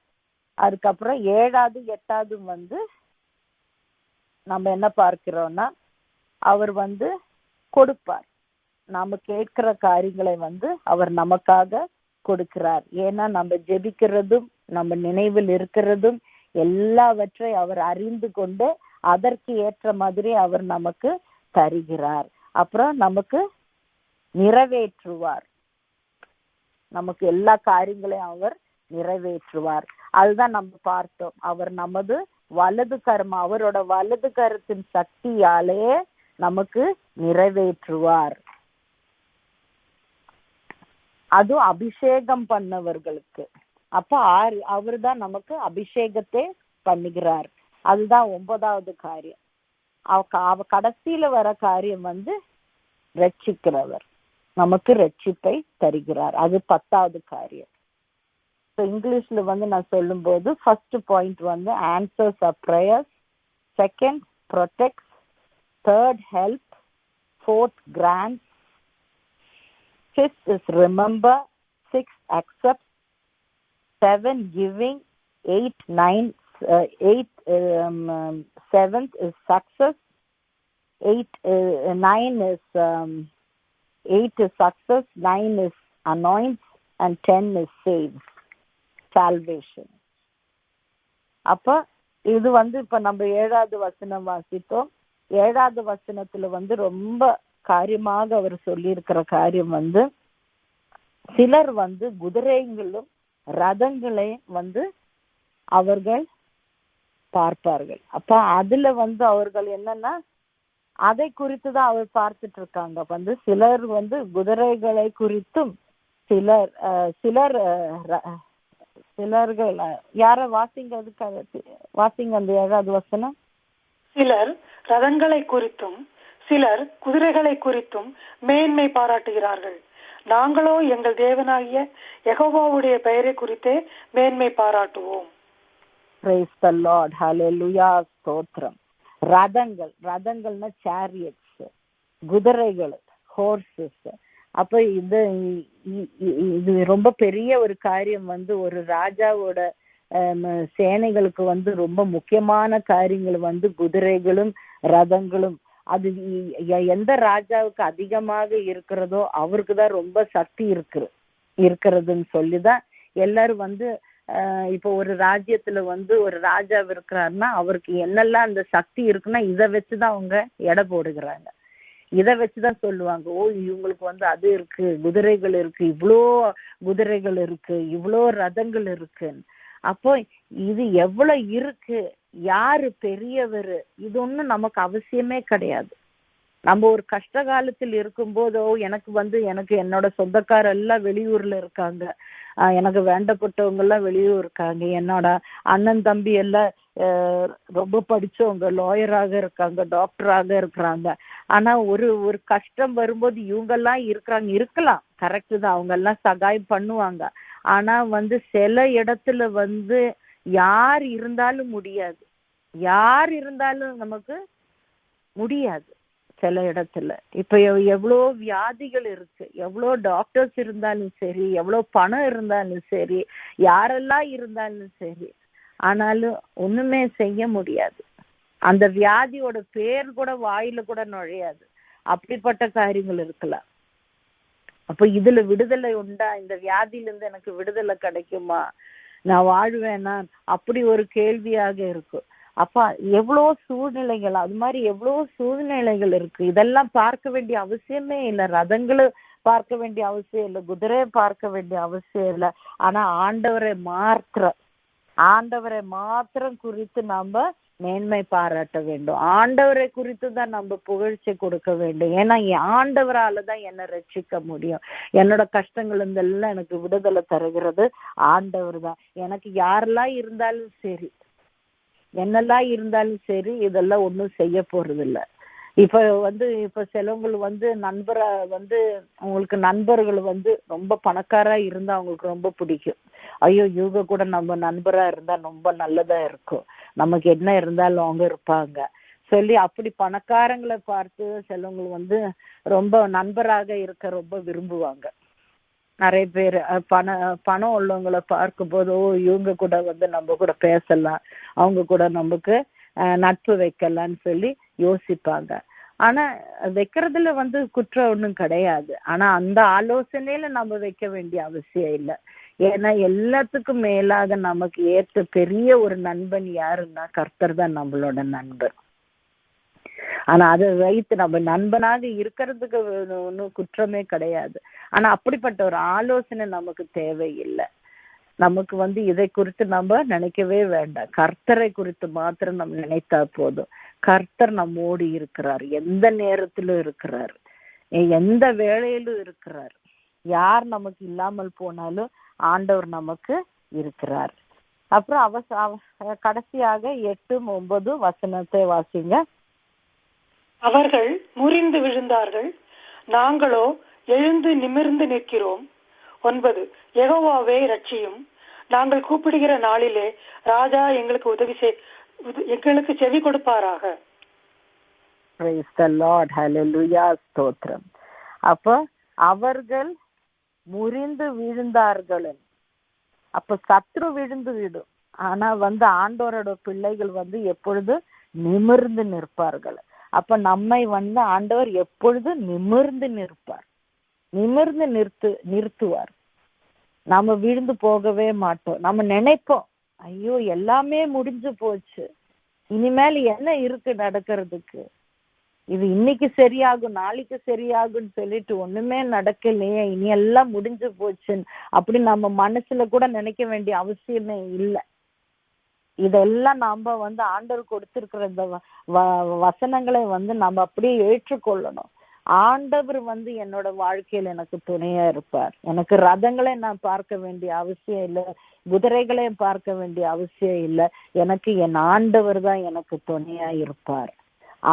அதுக்கப்புறம் ஏழாவது எட்டாவது நம்ம என்ன பார்க்கிறோம்னா அவர் கொடுப்பார். நாம கேட்கிற காரியங்களை அவர் நமக்காக கொடுக்கிறார். ஏன்னா நம்ம ஜெபிக்கிறதும் நம்ம நினைவில் இருக்கிறதும் எல்லாவற்றை அவர் அறிந்து கொண்டு அதற்கு ஏற்ற மாதிரி அவர் நமக்கு தருகிறார். அப்புறம் நமக்கு நிறைவேற்றுவார். நமக்கு எல்லா காரியங்களையும் அவர் நிறைவேற்றுவார். அதுதான் நம்ம பார்த்தோம். அவர் நமது வலது கரம், அவரோட வலது கரத்தின் சக்தியாலே நமக்கு நிறைவேற்றுவார். அதுவும் அபிஷேகம் பண்ணவர்களுக்கு. அப்ப அவர் தான் நமக்கு அபிஷேகத்தை பண்ணுகிறார். அதுதான் 9வது காரியம். அவ கடைசியில வர காரியம் ரட்சிக்கிறவர், நமக்கு ரட்சிப்பை தருகிறார். அது 10வது காரியம். இங்கிலீஷ்ல நான் சொல்லும் போது first point answers our prayers, second protects, third help, fourth grants, fifth is remember, sixth accept, 7 giving, 7th is success, 9 is 8 is success, 9 is anoints, and 10 is saves, salvation. அப்ப இது இப்ப நம்ம 7வது வசனம் வாசித்தோம். 7வது வசனத்துல ரொம்ப காரியமாக அவர் சொல்லி இருக்கிற காரியம் சிலர் குதிரைகளும் ரதங்களையும் அவர்கள் பார்ப்பார்கள். அப்ப அதுல அவர்கள் என்னன்னா அதை குறித்துதான் அவர் பார்த்துட்டு இருக்காங்க. சிலர் குதிரைகளை குறித்தும் சிலர்கள் யார வாசிங்க வாசிங்க அந்த 7வது வசனம். சிலர் ரதங்களை குறித்தும் சிலர் குதிரைகளை குறித்தும் மேன்மை பாராட்டுகிறார்கள். நாங்களோ எங்கள் தேவனாகிய யெகோவாவுடைய பெயரை குறித்தே மேன்மை பாராட்டுவோம். Praise the Lord. Hallelujah. ஸ்தோத்திரம். ரதங்கள்னா chariots, குதிரைகள் horses. அப்ப இது ரொம்ப பெரிய ஒரு காரியம். ஒரு ராஜாவோட சேனைகளுக்கு ரொம்ப முக்கியமான காரியங்கள் குதிரைகளும் ரதங்களும். அது எந்த ராஜாவுக்கு அதிகமாக இருக்கிறதோ அவருக்கு தான் ரொம்ப சக்தி இருக்கிறதுன்னு சொல்லிதான் எல்லாரும் இப்போ ஒரு ராஜ்யத்துல ஒரு ராஜா இருக்கிறாருன்னா அவருக்கு என்னெல்லாம் அந்த சக்தி இருக்குன்னா இதை வச்சுதான் அவங்க எடை போடுகிறாங்க. இதை வச்சுதான் சொல்லுவாங்க, ஓ இவங்களுக்கு அது இருக்கு, குதிரைகள் இருக்கு, இவ்வளோ குதிரைகள் இருக்கு, இவ்வளோ ரதங்கள் இருக்கு. அப்போ இது எவ்வளவு இருக்கு, யாரு பெரியவர், இது ஒண்ணும் நமக்கு அவசியமே கிடையாது. நம்ம ஒரு கஷ்ட காலத்தில் இருக்கும்போதோ எனக்கு என்னோட சொந்தக்கார எல்லாம் வெளியூர்ல இருக்காங்க, எனக்கு வேண்டப்பட்டவங்க எல்லாம் வெளியூர் இருக்காங்க, என்னோட அண்ணன் தம்பி எல்லாம் ரொம்ப படிச்சவங்க, லாயராக இருக்காங்க, டாக்டராக இருக்கிறாங்க. ஆனா ஒரு கஷ்டம் வரும்போது இவங்கெல்லாம் இருக்கலாம், கரெக்டு தான், அவங்க எல்லாம் சகாயம் பண்ணுவாங்க. ஆனா சில இடத்துல யார் இருந்தாலும் முடியாது, யார் இருந்தாலும் நமக்கு முடியாது. சில இடத்துல இப்ப எவ்வளோ வியாதிகள் இருக்கு, எவ்வளோ டாக்டர்ஸ் இருந்தாலும் சரி, எவ்வளோ பணம் இருந்தாலும் சரி, யாரெல்லாம் இருந்தாலும் சரி, ஆனாலும் ஒண்ணுமே செய்ய முடியாது. அந்த வியாதியோட பேர் கூட வாயில கூட நுழையாது. அப்படிப்பட்ட காரியங்கள் இருக்கலாம். அப்ப இதுல விடுதலை உண்டா? இந்த வியாதியிலிருந்து எனக்கு விடுதலை கிடைக்குமா? நான் வாழ்வேனா? அப்படி ஒரு கேள்வியாக இருக்கும். அப்ப எவ்வளோ சூழ்நிலைகள், அது மாதிரி எவ்வளோ சூழ்நிலைகள் இருக்கு. இதெல்லாம் பார்க்க வேண்டிய அவசியமே இல்லை. ரதங்களை பார்க்க வேண்டிய அவசியம் இல்லை, குதிரையை பார்க்க வேண்டிய அவசியம் இல்லை. ஆனா ஆண்டவரை மாத்திரம் குறித்து நாம மேன்மை பாராட்ட வேண்டும். ஆண்டவரை குறித்து தான் நம்ம புகழ்ச்சி கொடுக்க வேண்டும். ஏன்னா ஆண்டவரால தான் என்னை ரட்சிக்க முடியும். என்னோட கஷ்டங்கள் இருந்தெல்லாம் எனக்கு விடுதலை தருகிறது ஆண்டவர் தான். எனக்கு யாரெல்லாம் இருந்தாலும் சரி, என்னெல்லாம் இருந்தாலும் சரி, இதெல்லாம் ஒன்றும் செய்ய போறது இல்லை. இப்ப சிலவங்க நண்பரா உங்களுக்கு நண்பர்கள் ரொம்ப பணக்காரா இருந்தா அவங்களுக்கு ரொம்ப பிடிக்கும். ஐயோ இவங்க கூட நம்ம நண்பரா இருந்தா ரொம்ப நல்லதா இருக்கும், நமக்கு என்ன இருந்தாலும் அவங்க இருப்பாங்க சொல்லி அப்படி பணக்காரங்களை பார்த்து சிலவங்க ரொம்ப நண்பராக இருக்க ரொம்ப விரும்புவாங்க. நிறைய பேர் பணம் உள்ளவங்களை பார்க்கும்போது இவங்க கூட நம்ம கூட பேசலாம், அவங்க கூட நமக்கு நட்பு வைக்கலான்னு சொல்லி யோசிப்பாங்க. ஆனா வைக்கிறதுல குற்றம் ஒன்றும் கிடையாது. ஆனா அந்த ஆலோசனையில நம்ம வைக்க வேண்டிய அவசியம் இல்லை. ஏன்னா எல்லாத்துக்கும் மேலாக நமக்கு ஏற்ற பெரிய ஒரு நண்பன் யாருன்னா கர்த்தர் தான் நம்மளோட நண்பர். ஆனா அதை வைத்து நம்ம நண்பனாக இருக்கிறதுக்கு ஒன்றும் குற்றமே கிடையாது. ஆனா அப்படிப்பட்ட ஒரு ஆலோசனை நமக்கு தேவையில்லை. நமக்கு இதை குறித்து நம்ம நினைக்கவே வேண்டாம். கர்த்தரை குறித்து மாத்திரம் நம்ம நினைத்தா போதும். கர்த்தர் நம்மோடு இருக்கிறார், எந்த நேரத்திலும் இருக்கிறார், எந்த வேளையிலும் இருக்கிறார். யார் நமக்கு இல்லாமல் போனாலும் ஆண்டவர் நமக்கு இருக்கிறார். அப்புறம் கடைசியாக 8-9 வசனத்தை வாசிங்க. அவர்கள் முறிந்து விழுந்தார்கள், நாங்களோ எழுந்து நிமிர்ந்து நிற்கிறோம். 9 யெகோவாவே ரட்சியும், நாங்கள் கூப்பிடுகிற நாளிலே ராஜா எங்களுக்கு செவி கொடுப்பாராக. Praise the Lord. Hallelujah. ஸ்தோத்திரம். அப்ப அவர்கள் முறிந்து விழுந்தார்கள். அப்ப சத்ரு விழுந்து விடும். ஆனா ஆண்டவரோட பிள்ளைகள் எப்பொழுது நிமிர்ந்து நிற்பார்கள். அப்ப நம்மை ஆண்டவர் எப்பொழுது நிமிர்ந்து நிற்பார், நிமிர்ந்து நிறுத்துவார். நம்ம விழுந்து போகவே மாட்டோம். நம்ம நினைப்போம் ஐயோ எல்லாமே முடிஞ்சு போச்சு, இனிமேல் என்ன இருக்கு நடக்கிறதுக்கு, இது இன்னைக்கு சரியாகும் நாளைக்கு சரியாகும்னு சொல்லிட்டு ஒண்ணுமே நடக்கலையே, இனி எல்லாம் முடிஞ்சு போச்சுன்னு அப்படி நம்ம மனசுல கூட நினைக்க வேண்டிய அவசியமே இல்லை. இதெல்லாம் நாம ஆண்டவர் கொடுத்திருக்கிற இந்த வசனங்களை நம்ம அப்படியே ஏற்றுக்கொள்ளணும். ஆண்டவர் என்னோட வாழ்க்கையில எனக்கு துணையா இருப்பார். எனக்கு ரதங்களை நான் பார்க்க வேண்டிய அவசியம் இல்லை, குதிரைகளையும் பார்க்க வேண்டிய அவசியம் இல்லை. எனக்கு என் ஆண்டவர் தான் எனக்கு துணையா இருப்பார்.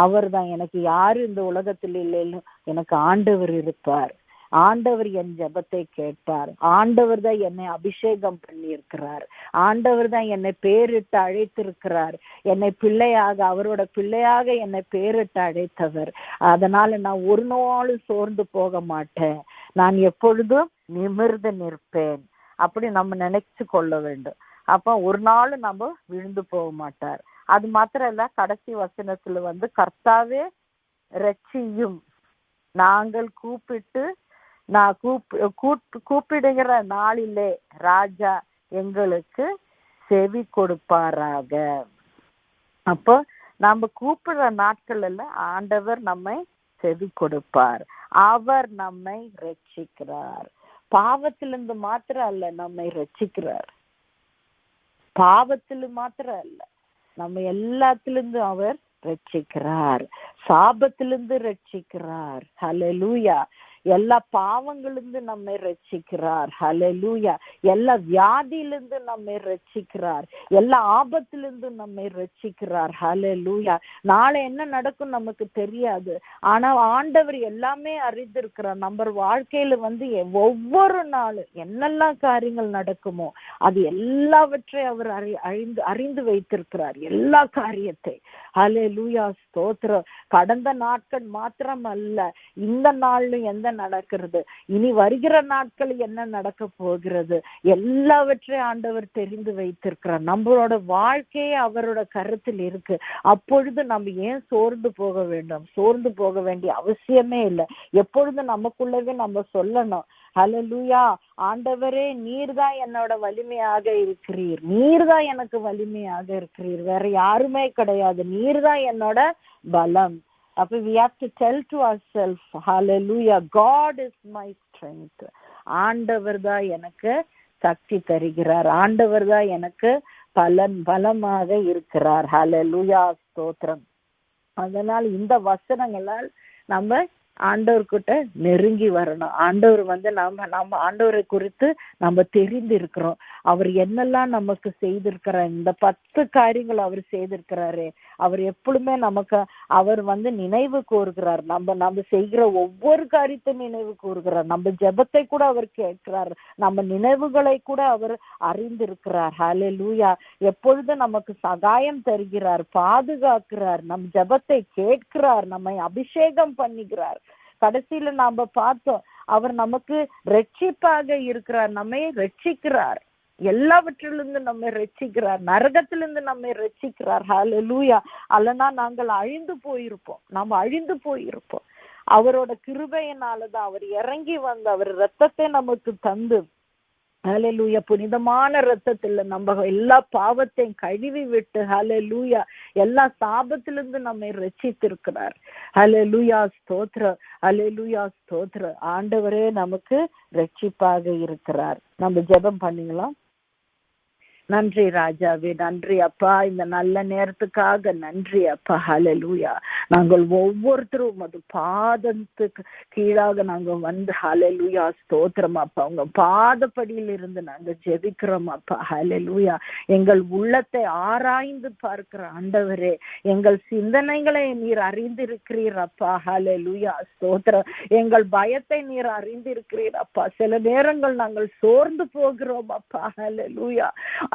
அவர் தான் எனக்கு யாரு இந்த உலகத்தில் இல்லைன்னு எனக்கு ஆண்டவர் இருப்பார். ஆண்டவர் என் ஜெபத்தை கேட்பார். ஆண்டவர் தான் என்னை அபிஷேகம் பண்ணி இருக்கிறார். ஆண்டவர் தான் என்னை பேரிட்டு அழைத்திருக்கிறார். என்னை பிள்ளையாக, அவரோட பிள்ளையாக என்னை பேரிட்டு அழைத்தவர். அதனால நான் ஒரு நாளும் சோர்ந்து போக மாட்டேன், நான் எப்பொழுதும் நிமிர்ந்து நிற்பேன். அப்படி நம்ம நினைச்சு கொள்ள வேண்டும். அப்ப ஒரு நாள் நம்ம விழுந்து போக மாட்டார். அது மாத்திரம் இல்ல, கடைசி வசனத்துல கர்த்தாவே ரட்சியும், நாங்கள் கூப்பிடுகிற நாளிலே ராஜா எங்களுக்கு செவி கொடுப்பாராக. அப்போ நம்ம கூப்பிடுற நாட்கள் எல்லாம் ஆண்டவர் நம்மை செவி கொடுப்பார். அவர் நம்மை ரட்சிக்கிறார். பாவத்திலிருந்து மாத்திரம் அல்ல நம்மை ரட்சிக்கிறார், பாவத்திலும் மாத்திரம் அல்ல, நம்ம எல்லாத்திலிருந்து அவர் ரட்சிக்கிறார். சாபத்திலிருந்து ரட்சிக்கிறார். ஹல்லேலூயா. எல்லா பாவங்களிலிருந்து நம்மை ரட்சிக்கிறார். ஹல்லேலூயா. எல்லா வியாதியிலிருந்து நம்மை ரட்சிக்கிறார். எல்லா ஆபத்திலிருந்து நம்மை ரட்சிக்கிறார். ஹல்லேலூயா. நாளை என்ன நடக்கும் நமக்கு தெரியாது, ஆனா ஆண்டவர் எல்லாமே அறிந்திருக்கிறார். நம்ம வாழ்க்கையில ஒவ்வொரு நாளும் என்னெல்லாம் காரியங்கள் நடக்குமோ அது எல்லாவற்றையும் அவர் அறிந்து வைத்திருக்கிறார், எல்லா காரியத்தை. ஹல்லேலூயா. ஸ்தோத்திரம். கடந்த நாட்கள் மாத்திரம் அல்ல, இந்த நாள்லும் எந்த நடக்கிறது, இனி வருகிற நாட்கள் என்ன நடக்க போகிறது, எல்லாவற்றையும் ஆண்டவர் தெரிந்து வைத்திருக்கிறார். நம்மளோட வாழ்க்கையே அவரோட கருத்தில் இருக்கு. அப்பொழுது நம்ம ஏன் சோர்ந்து போக வேண்டும்? சோர்ந்து போக வேண்டிய அவசியமே இல்லை. எப்பொழுதும் நமக்குள்ளவே நம்ம சொல்லணும், ஹல்லேலூயா, ஆண்டவரே நீர்தான் என்னோட வலிமையாக இருக்கிறீர், நீர்தான் எனக்கு வலிமையாக இருக்கிறீர், வேற யாருமே கிடையாது, நீர்தான் என்னோட பலம். அப்ப we have to tell to ourselves, hallelujah, God is my strength. ஆண்டவர் தான் எனக்கு சக்தி தருகிறார், ஆண்டவர் தான் எனக்கு பலமாக இருக்கிறார். ஹல்லேலூயா, ஸ்தோத்திரம். அதனால் இந்த வசனங்களால் நம்ம ஆண்டவர்கிட்ட நெருங்கி வரணும். ஆண்டவர் நம்ம ஆண்டவரை குறித்து நம்ம தெரிந்து இருக்கிறோம். அவர் என்னெல்லாம் நமக்கு செய்திருக்கிறார், இந்த 10 காரியங்கள் அவர் செய்திருக்கிறாரு. அவர் எப்பொழுதுமே நமக்கு அவர் நினைவு கூறுகிறார். நம்ம செய்கிற ஒவ்வொரு காரியத்தையும் நினைவு கூறுகிறார். நம்ம ஜெபத்தை கூட அவர் கேட்கிறார், நம்ம நினைவுகளை கூட அவர் அறிந்திருக்கிறார். ஹல்லேலூயா. எப்பொழுதும் நமக்கு சகாயம் தருகிறார், பாதுகாக்கிறார், நம் ஜெபத்தை கேட்கிறார், நம்மை அபிஷேகம் பண்ணுகிறார். கடைசியில நாம பார்த்தோம், அவர் நமக்கு ரட்சிப்பாக இருக்கிறார், நம்மை ரட்சிக்கிறார், எல்லாவற்றிலிருந்து நம்மை ரட்சிக்கிறார், நரகத்திலிருந்து நம்மை ரட்சிக்கிறார். ஹல்லேலூயா. அல்லனா நாங்கள் அழிந்து போயிருப்போம். அவரோட கிருபையினாலதான் அவர் இறங்கி வந்து அவர் ரத்தத்தை நமக்கு தந்து, ஹல்லேலூயா, புனிதமான ரத்தத்துல நம்ம எல்லா பாவத்தையும் கழுவி விட்டு, ஹல்லேலூயா, எல்லா சாபத்திலிருந்து நம்மை ரட்சித்திருக்கிறார். ஹல்லேலூயா, ஸ்தோத்திரம். ஹல்லேலூயா, ஸ்தோத்திரம். ஆண்டவரே நமக்கு ரட்சிப்பாக இருக்கிறார். நம்ம ஜெபம் பண்ணீங்களா? நன்றி ராஜாவே, நன்றி அப்பா, இந்த நல்ல நேரத்துக்காக நன்றி அப்பா. ஹல்லேலூயா. நாங்கள் ஒவ்வொருத்தரும் அது பாதத்துக்கு கீழாக நாங்கள் ஹல்லேலூயா, ஸ்தோத்திரம் அப்பா. உங்க பாதப்படியில் இருந்து நாங்கள் ஜெபிக்கிறோம் அப்பா. ஹல்லேலூயா. எங்கள் உள்ளத்தை ஆராய்ந்து பார்க்கிற ஆண்டவரே, எங்கள் சிந்தனைகளை நீர் அறிந்திருக்கிறீர் அப்பா. ஹல்லேலூயா, ஸ்தோத்திரம். எங்கள் பயத்தை நீர் அறிந்திருக்கிறீர் அப்பா. சில நேரங்கள் நாங்கள் சோர்ந்து போகிறோம் அப்பா. ஹல்லேலூயா,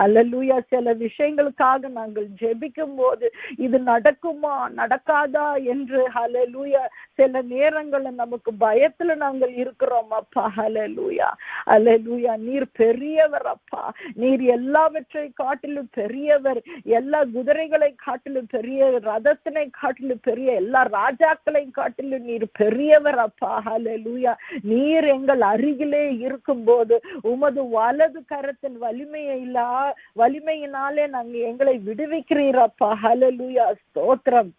அல்லேலூயா. சில விஷயங்களுக்காக நாங்கள் ஜெபிக்கும் போது இது நடக்குமா நடக்காதா என்று, ஹல்லேலூயா, சில நேரங்கள்ல நமக்கு பயத்துல நாங்கள் இருக்கிறோம் அப்பா. ஹல்லேலூயா, அல்லேலூயா. நீர் பெரியவர் அப்பா. நீர் எல்லாவற்றை காட்டிலும் பெரியவர், எல்லா குதிரைகளை காட்டிலும் பெரியவர், ரதத்தினை காட்டிலும் பெரிய, எல்லா ராஜாக்களையும் காட்டிலும் நீர் பெரியவர் அப்பா. ஹல்லேலூயா. நீர் எங்கள் அருகிலே இருக்கும் போது உமது வலது கரத்தின் வலிமையினாலே நாங்க எங்களை விடுவிக்கிறீரப்பா. ஹல்லேலூயா, ஸ்தோத்திரம்.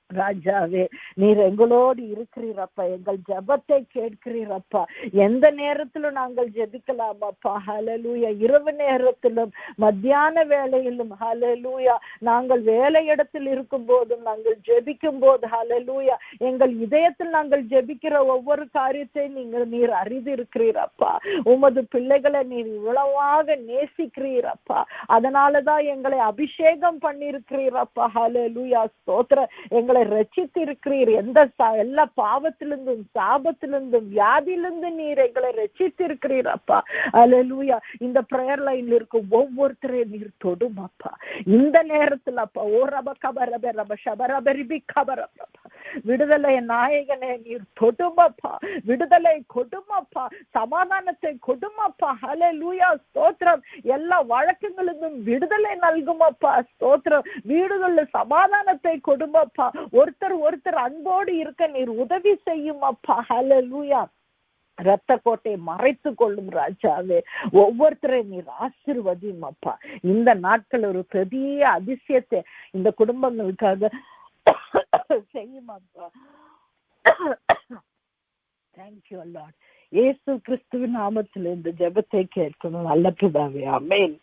ராஜாவே, நீர் எங்களோடு இருக்கிறீரப்பா. எங்கள் ஜெபத்தை கேட்கிறீரப்பா. எந்த நேரத்திலும் நாங்கள் ஜெபிக்கலாம் அப்பா. ஹல்லேலூயா. இரவு நேரத்திலும் மத்தியான வேளையிலும், ஹல்லேலூயா, நாங்கள் வேலை இடத்தில் இருக்கும் போதும் நாங்கள் ஜெபிக்கும் போது, ஹல்லேலூயா, எங்கள் இதயத்தில் நாங்கள் ஜெபிக்கிற ஒவ்வொரு காரியத்தையும் நீர் அறிந்திருக்கிறீரப்பா. உமது பிள்ளைகளை நீர் இவ்வளவாக நேசிக்கிறீரப்பா. அதனாலதான் எங்களை அபிஷேகம் பண்ணிருக்கிறீரப்பா. ஹல்லேலூயா, ஸ்தோத்திரம். எங்களை ரட்சித்து இருக்கிறீர். எல்லா பாவத்திலிருந்தும் சாபத்திலிருந்தும் வியாதியிலிருந்து நீர் எங்களை ரட்சித்து இருக்கிறீர் அப்பா. அல்லேலூயா. இந்த பிரேயர் லைன்ல இருக்கும் ஒவ்வொருத்தரையும் நீர் தொடும் அப்பா. இந்த நேரத்தில் அப்பா, ஓ ரப கபரப ரப ஷபரபரிபி கபரப்பா, விடுதலை நாயகனே நீர் தொடுமப்பா. விடுதலை கொடுமப்பா, சமாதானத்தை கொடுமப்பா. ஹல்லேலூயா, ஸ்தோத்திரம். எல்லா வழக்குகளிலும் விடுதலை நல்குமப்பா. ஸ்தோத்திரம். வீடுகள்ல சமாதானத்தை கொடுமப்பா. ஒருத்தர் அன்போடு இருக்க நீர் உதவி செய்யும் அப்பா. ஹல்லேலூயா. ரத்த கோட்டை மறைத்து கொள்ளும் ராஜாவே. ஒவ்வொருத்தரையும் நீர் ஆசீர்வதியும் அப்பா. இந்த நாட்கள் ஒரு பெரிய அதிசயத்தை இந்த குடும்பங்களுக்காக செய்யும் அப்பா. Thank you Lord. இயேசு கிறிஸ்துவின் நாமத்தில் இந்த ஜெபத்தை கேட்கணும் நல்ல பிதாவே. ஆமென்.